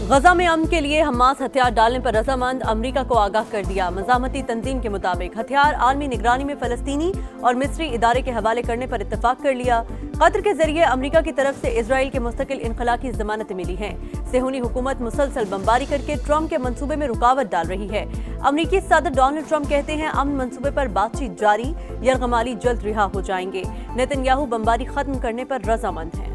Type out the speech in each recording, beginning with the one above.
गजा में अमन के लिए हमास हथियार डालने पर रजामंद, अमेरिका को आगाह कर दिया। मज़ामती तंजीम के मुताबिक हथियार आर्मी निगरानी में फलस्तीनी और मिस्री इदारे के हवाले करने पर इत्तेफाक कर लिया। कतर के जरिए अमेरिका की तरफ से इजराइल के मुस्तकिल इनखला की जमानतें मिली हैं। सेहूनी हुकूमत मुसलसल बमबारी करके ट्रंप के मंसूबे में रुकावट डाल रही है। अमेरिकी सदर डोनाल्ड ट्रंप कहते हैं अमन मंसूबे पर बातचीत जारी, यरगमाली जल्द रिहा हो जाएंगे। नेतन्याहू बमबारी खत्म करने पर रजामंद हैं।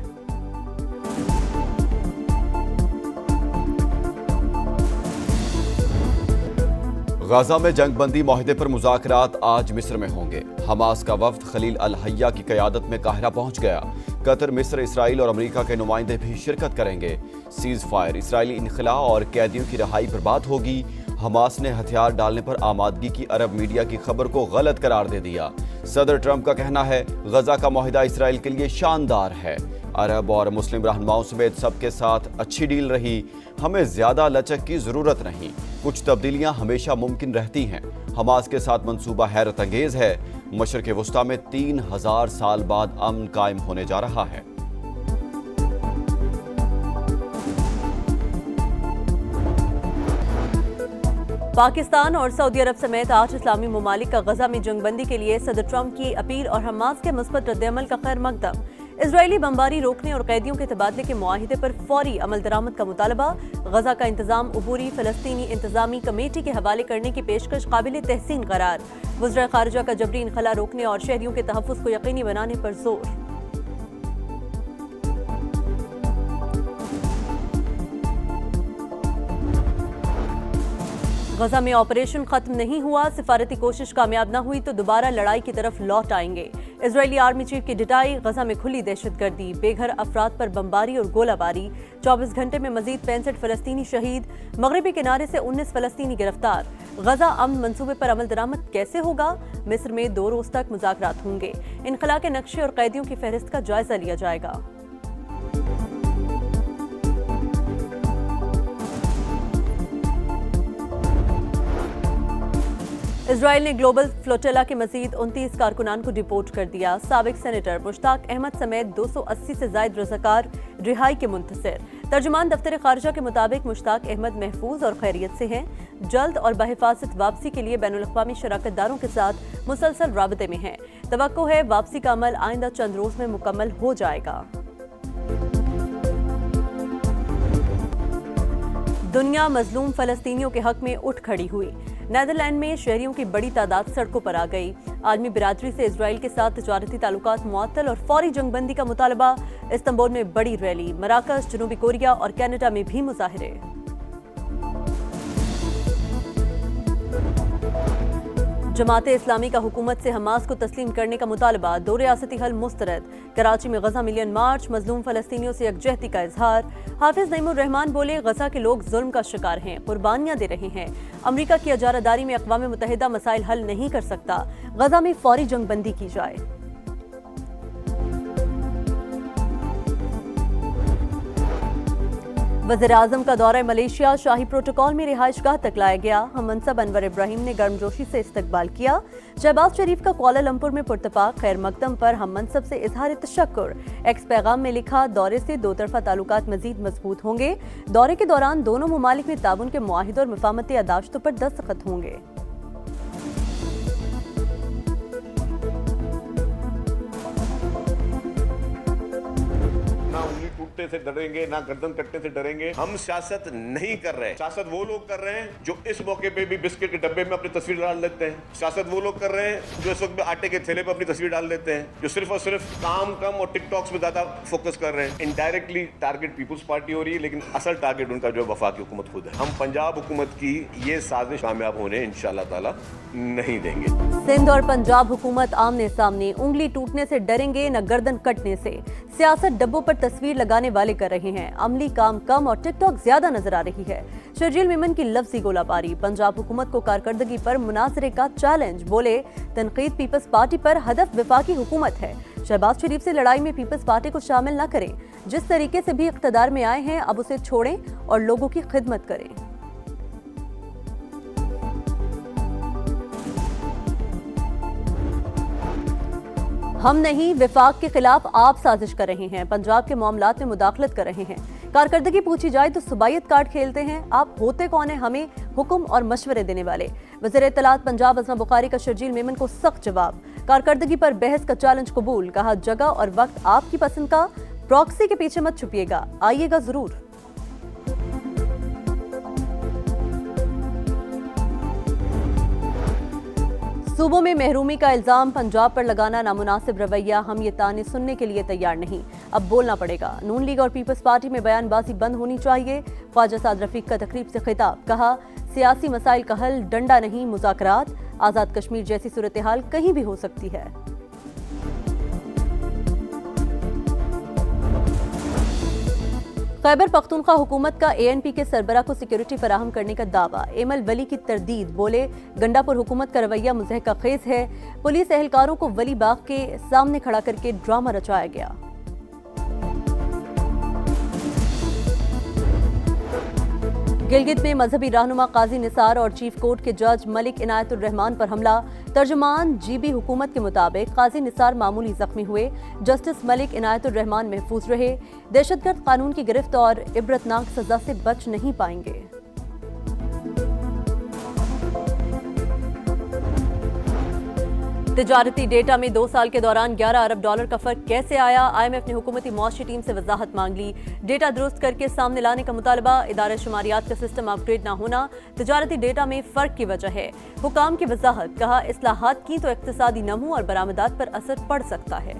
गाजा में जंगबंदी माहिदे पर मुज़ाकरात आज मिस्र में होंगे। हमास का वफ्द खलील अल हय्या की क़यादत में काहिरा पहुंच गया। कतर, मिस्र, इसराइल और अमेरिका के नुमाइंदे भी शिरकत करेंगे। सीज फायर, इसराइली इनखला और कैदियों की रिहाई पर बात होगी। हमास ने हथियार डालने पर आमादगी की अरब मीडिया की खबर को गलत करार दे दिया। सदर ट्रंप का कहना है गजा का माहिदा इसराइल के लिए शानदार है। अरब और मुस्लिम रहनुमाओं समेत सबके साथ अच्छी डील रही। हमें ज्यादा लचक की जरूरत नहीं। कुछ तब्दीलियां हमेशा मुमकिन रहती हैं। हमास के साथ मंसूबा हैरत अंगेज है। मशरिक़ वुस्ता में 3000 साल बाद अमन कायम होने जा रहा है। पाकिस्तान और सऊदी अरब समेत 8 इस्लामी ममालिक का गजा में जंगबंदी के लिए सदर ट्रंप की अपील और हमास के मुस्बत रद्द-ए-अमल का खैर मकदम। इजरायली बमबारी रोकने और कैदियों के तबादले के मुआहिदे पर फौरी अमल दरामद का मुतालबा। गजा का इंतजाम उबूरी फलस्तीनी इंतजामी कमेटी के हवाले करने की पेशकश काबिल तहसीन करार। वज़ीर खारिजा का जबरी इनखला रोकने और शहरियों के तहफ़्फ़ुज़ को यकीनी बनाने पर जोर। गजा में ऑपरेशन खत्म नहीं हुआ, सिफारती कोशिश कामयाब न हुई तो दोबारा लड़ाई की तरफ लौट आएंगे। इजरायली आर्मी चीफ की डिटाई, गजा में खुली दहशतगर्दी, बेघर अफराद पर बमबारी और गोलाबारी। 24 घंटे में मजीद 65 फलस्तीनी शहीद, मगरबी किनारे से 19 फलस्तीनी गिरफ्तार। गजा अमन मंसूबे पर अमल दरामद कैसे होगा? मिस्र में 2 रोज तक मुज़ाकरात होंगे। इनखला के नक्शे और कैदियों की फहरिस्त का जायजा लिया जाएगा। इजराइल ने ग्लोबल फ्लोटिला के मजीद 29 कारकुनान को डिपोर्ट कर दिया। साबिक सेनेटर मुश्ताक अहमद समेत 280 से जायद रज़ाकार रिहाई के मुंतज़िर। तर्जुमान दफ्तर खारिजा के मुताबिक मुश्ताक अहमद महफूज और खैरियत से हैं। जल्द और बहिफाजत वापसी के लिए बैनुल-अक़वामी शराकतदारों के साथ मुसलसल राबते में हैं। तवक्को है वापसी का अमल आइंदा चंद रोज में मुकम्मल हो जाएगा। दुनिया मजलूम फलस्तीनियों के हक में उठ खड़ी हुई। नीदरलैंड में शहरियों की बड़ी तादाद सड़कों पर आ गई। आलमी बिरादरी से इजराइल के साथ तिजारती ताल्लुकात मुअत्तल और फौरी जंगबंदी का मुतालबा। इस्तांबुल में बड़ी रैली, मराकश, जनूबी कोरिया और कनाडा में भी मुजाहिरे। जमाते इस्लामी का हुकूमत से हमास को तस्लीम करने का मुतालबा। 2 रियासती हल मुस्तरद। कराची में गजा मिलियन मार्च, मजलूम फलस्तीनियों से यकजहती का इजहार। हाफिज नईमुर रहमान बोले गजा के लोग जुल्म का शिकार हैं, कुर्बानियां दे रहे हैं। अमेरिका की इजारादारी में अक़वाम मुत्तहिदा मसाइल हल नहीं कर सकता। गजा में फौरी जंगबंदी की जाए। वज़ीर-ए-आज़म का दौरा मलेशिया, शाही प्रोटोकॉल में रिहाइशगाह तक लाया गया। हम मनसब अनवर इब्राहिम ने गर्मजोशी से इस्तकबाल किया। शहबाज शरीफ का कुआलालंपुर में पुरतपाक खैर मकदम पर हम मनसब से इजहार तशक्कुर। एक्स पैगाम में लिखा, दौरे से 2 तरफा ताल्लुकात मजीद मजबूत होंगे। दौरे के दौरान दोनों ममालिक में ताउन के मुआहिदों और मुफाहमती यादाश्तों पर दस्तखत होंगे। टूटने से डरेंगे, ना गर्दन कटने से डरेंगे। हम सियासत नहीं कर रहे हैं। सियासत वो लोग कर रहे हैं जो इस मौके पे भी बिस्किट के डब्बे में अपनी तस्वीर डाल लेते हैं। सियासत वो लोग कर रहे हैं जो इस वक्त आटे के थैले पे अपनी तस्वीर डाल लेते हैं, जो सिर्फ और सिर्फ काम कम और टिकटॉक्स में ज्यादा फोकस कर रहे हैं। इनडायरेक्टली टारगेट पीपुल्स पार्टी हो रही है, लेकिन असल टारगेट उनका जो वफाकी हुकूमत खुद है। हम पंजाब हुकूमत की ये साजिश कामयाब होने इंशाअल्लाह ताला नहीं देंगे। सिंध और पंजाब हुकूमत आमने सामने, उंगली टूटने से डरेंगे न गर्दन कटने से। सियासत डब्बों पर तस्वीर लगाने वाले कर रहे हैं, अमली काम कम और टिकटॉक ज्यादा नजर आ रही है। शर्जील मेमन की लफ्जी गोलाबारी। पंजाब हुकूमत को कारकर्दगी पर मुनाजरे का चैलेंज। बोले, तनकीद पीपल्स पार्टी पर हदफ वफाकी हुकूमत है। शहबाज शरीफ से लड़ाई में पीपल्स पार्टी को शामिल न करें। जिस तरीके से भी इख्तिदार में आए हैं अब उसे छोड़ें और लोगों की खिदमत करें। हम नहीं, विफाक के खिलाफ आप साजिश कर रहे हैं, पंजाब के मामलात में मुदाखलत कर रहे हैं। कारकर्दगी पूछी जाए तो सुबायत कार्ड खेलते हैं। आप होते कौन है हमें हुक्म और मशवरे देने वाले? वज़ीर इत्तलात पंजाब अज़मा बुखारी का शर्जील मेमन को सख्त जवाब। कारकर्दगी पर बहस का चैलेंज कबूल, कहा जगह और वक्त आपकी पसंद का, प्रॉक्सी के पीछे मत छुपिएगा, आइएगा जरूर। सूबों में महरूमी का इल्जाम पंजाब पर लगाना नामुनासिब रवैया, हम ये ताने सुनने के लिए तैयार नहीं, अब बोलना पड़ेगा। नून लीग और पीपल्स पार्टी में बयानबाजी बंद होनी चाहिए। ख्वाजा साद रफीक का तकरीब से खिताब, कहा सियासी मसाइल का हल डंडा नहीं मुज़ाकरात, आज़ाद कश्मीर जैसी सूरत हाल कहीं भी हो सकती है। खैबर पख्तूनख्वा हुकूमत का ANP के सरबरा को सिक्योरिटी फराहम करने का दावा, एमल वली की तरदीद, बोले गंडापुर हुकूमत का रवैया मुज़हक़-खेज़ है। पुलिस एहलकारों को वली बाग के सामने खड़ा करके ड्रामा रचाया गया। गिलगित में मजहबी रहनुमा काजी निसार और चीफ कोर्ट के जज मलिक इनायतुर रहमान पर हमला। तर्जुमान GB हुकूमत के मुताबिक काजी निसार मामूली जख्मी हुए, जस्टिस मलिक इनायतुर रहमान महफूज रहे। दहशतगर्द कानून की गिरफ्त और इबरतनाक सजा से बच नहीं पाएंगे। तिजारती डेटा में 2 साल के दौरान $11 अरब का फर्क कैसे आया? IMF ने हुकूमती मुआशी टीम से वजाहत मांग ली। डेटा दुरुस्त करके सामने लाने का मुतालबा, इदारे शुमारियात का सिस्टम अपग्रेड ना होना तिजारती डेटा में फर्क की वजह है। हुकाम की वजाहत, कहा इस्लाहात की तो इक्तिसादी नमू और बरामदात पर असर पड़ सकता है।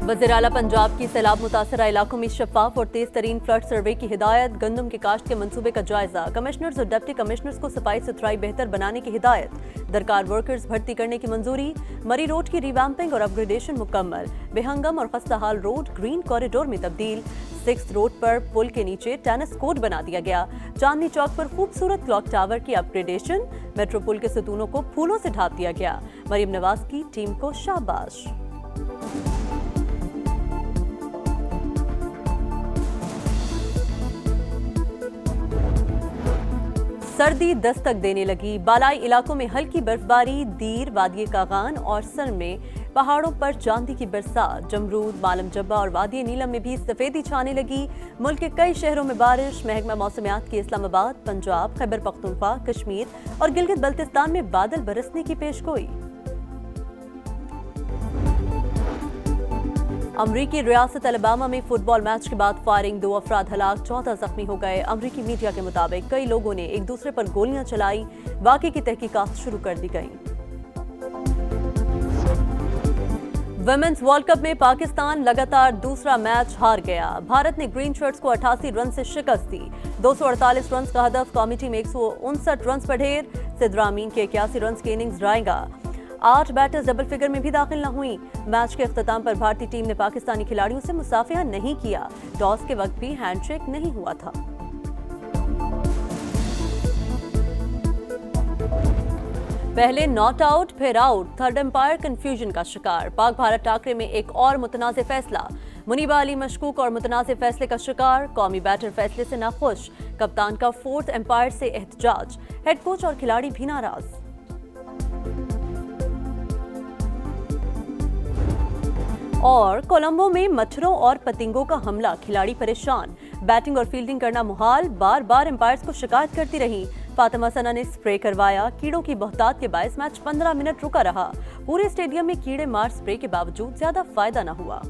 वज़ीर आला पंजाब की सैलाब मुतासरा इलाकों में शफाफ और तेज तरीन फ्लड सर्वे की हिदायत। गंदम के काश्त के मंसूबे का जायजा, कमिश्नर्स और डिप्टी कमिश्नर्स को सफाई सुथराई बेहतर बनाने की हिदायत। दरकार वर्कर्स भर्ती करने की मंजूरी। मरी रोड की रिवैम्पिंग और अपग्रेडेशन मुकम्मल। बेहंगम और खस्ताहाल रोड ग्रीन कॉरिडोर में तब्दील। 6th रोड पर पुल के नीचे टेनिस कोर्ट बना दिया गया। चांदनी चौक पर खूबसूरत क्लॉक टावर की अपग्रेडेशन। मेट्रो पुल के सतूनों को फूलों से ढाप दिया गया। मरीम नवाज की टीम को शाबाश। सर्दी दस्तक देने लगी, बालाई इलाकों में हल्की बर्फबारी। दीर, वादिये कागान और सन में पहाड़ों पर चांदी की बरसात। जमरूद, मालम जब्बा और वादिये नीलम में भी सफेदी छाने लगी। मुल्क के कई शहरों में बारिश। महकमा मौसमियात की इस्लामाबाद, पंजाब, खैबर पख्तूनख्वा, कश्मीर और गिलगित बल्तिस्तान में बादल बरसने की पेशगोई। अमरीकी रियासत अलबामा में फुटबॉल मैच के बाद फायरिंग, 2 अफराद हलाक, 14 जख्मी हो गए। अमरीकी मीडिया के मुताबिक कई लोगों ने एक दूसरे पर गोलियां चलाई। वाक़े की तहकीकात शुरू कर दी गई। वुमेन्स वर्ल्ड कप में पाकिस्तान लगातार दूसरा मैच हार गया। भारत ने ग्रीन शर्ट्स को 88 रन से शिकस्त दी। 248 रन का हदफ, कौमी टीम 159 रन पर ढेर। सिद्रा अमीन के 81 रन की इनिंग्स ड्राएगा। 8 बैटर्स डबल फिगर में भी दाखिल न हुई। मैच के अख्ताम पर भारतीय टीम ने पाकिस्तानी खिलाड़ियों से मुसाफिहा नहीं किया। टॉस के वक्त भी हैंडशेक नहीं हुआ था। पहले नॉट आउट फिर आउट, थर्ड एम्पायर कंफ्यूजन का शिकार। पाक भारत टाकरे में एक और मुतनाज़ फैसला। मुनीबा अली मशकूक और मुतनाज़ फैसले का शिकार। कौमी बैटर फैसले से नाखुश। कप्तान का 4th एम्पायर से एहतजाज। हेड कोच और खिलाड़ी भी नाराज। और कोलंबो में मच्छरों और पतिंगों का हमला, खिलाड़ी परेशान। बैटिंग और फील्डिंग करना मुहाल, बार बार एम्पायर्स को शिकायत करती रही। फातिमा सना ने स्प्रे करवाया। कीड़ों की बहुतात के बायस मैच 15 मिनट रुका रहा। पूरे स्टेडियम में कीड़े मार स्प्रे के बावजूद ज्यादा फायदा न हुआ।